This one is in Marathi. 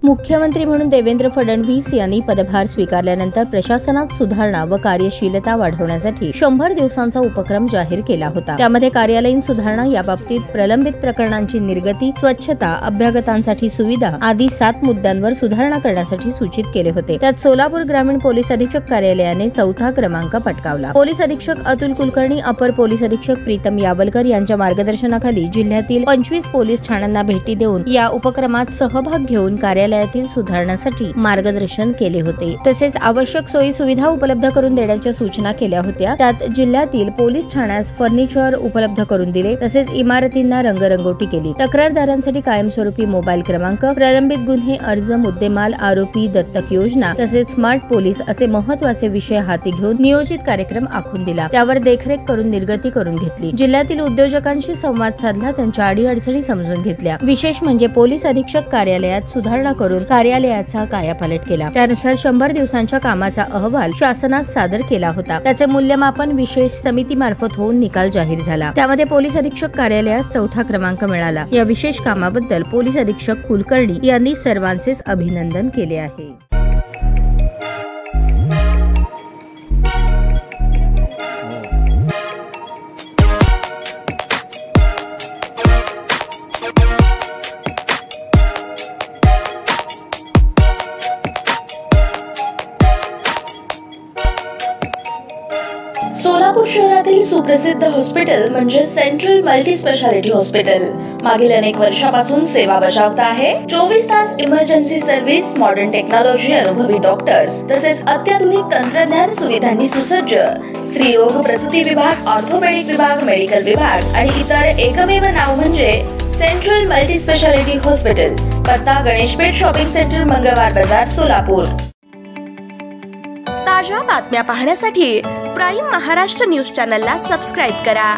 मुख्यमंत्री म्हणून देवेंद्र फडणवीस यांनी पदभार स्वीकारल्यानंतर प्रशासनात सुधारणा व कार्यशीलता वाढवण्यासाठी 100 दिवसांचा उपक्रम जाहीर केला होता। त्यामध्ये कार्यालयीन सुधारणा, याबाबतीत प्रलंबित प्रकरणांची निर्गती, स्वच्छता, अभ्यागतांसाठी सुविधा आदी 7 मुद्द्यांवर सुधारणा करण्यासाठी सूचित केले होते। त्यात सोलापूर ग्रामीण पोलीस अधीक्षक कार्यालयाने 4था क्रमांक पटकावला। पोलीस अधीक्षक अतुल कुलकर्णी, अपर पोलीस अधीक्षक प्रीतम यावलकर यांच्या मार्गदर्शनाखाली जिल्ह्यातील 25 पोलीस ठाण्यांना भेटी देऊन या उपक्रमात सहभाग घेऊन कार्यालयातील सुधारणासाठी मार्गदर्शन केले होते। तसेच आवश्यक सोयी सुविधा उपलब्ध करून देण्याच्या सूचना केल्या होत्या। त्यात जिल्ह्यातील पोलीस ठाण्यास फर्निचर उपलब्ध करून दिले, तसेच इमारतींना रंगरंगोटी केली। तक्रारदारांसाठी कायमस्वरूपी मोबाईल क्रमांक, प्रलंबित गुन्हे, अर्ज, मुद्देमाल, आरोपी, दत्तक योजना तसेच स्मार्ट पोलीस असे महत्त्वाचे विषय हाती घेऊन नियोजित कार्यक्रम आखून दिला। त्यावर देखरेख करून निर्गती करून घेतली। जिल्ह्यातील उद्योजकांशी संवाद साधला, त्यांच्या अडीअडचणी समजून घेतल्या। विशेष म्हणजे पोलीस अधीक्षक कार्यालयात सुधारणा करून कार्यालयाचा कायापालट केला। त्यानुसार 100 दिवसांच्या कामाचा अहवाल शासनास सादर केला होता। त्याचे मूल्यमापन विशेष समितीमार्फत होऊन निकाल जाहीर झाला। त्यामध्ये पोलीस अधीक्षक कार्यालयास 4था क्रमांक मिळाला। या विशेष कामाबद्दल पोलीस अधीक्षक कुलकर्णी यांनी सर्वांचेच अभिनंदन केले आहे। सोलापूर शहरातील सुप्रसिद्ध हॉस्पिटल म्हणजे सेंट्रल मल्टी स्पेशालिटी हॉस्पिटल मागील अनेक वर्षापासून सेवा बजावत आहे। 24 तास इमर्जन्सी सर्व्हिस, मॉडर्न टेक्नॉलॉजी, अनुभवी डॉक्टर्स तसेच अत्याधुनिक तंत्रज्ञान सुविधांनी सुसज्ज स्त्रीरोग प्रसूती विभाग, ऑर्थोपेडिक विभाग, मेडिकल विभाग आणि इतर एकमेव नाव म्हणजे सेंट्रल मल्टी स्पेशालिटी हॉस्पिटल। पत्ता गणेशपेठ शॉपिंग सेंटर, मंगळवार बाजार, सोलापूर। ताज्या बातम्या पाहण्यासाठी प्राईम महाराष्ट्र न्यूज चॅनलला सबस्क्राईब करा।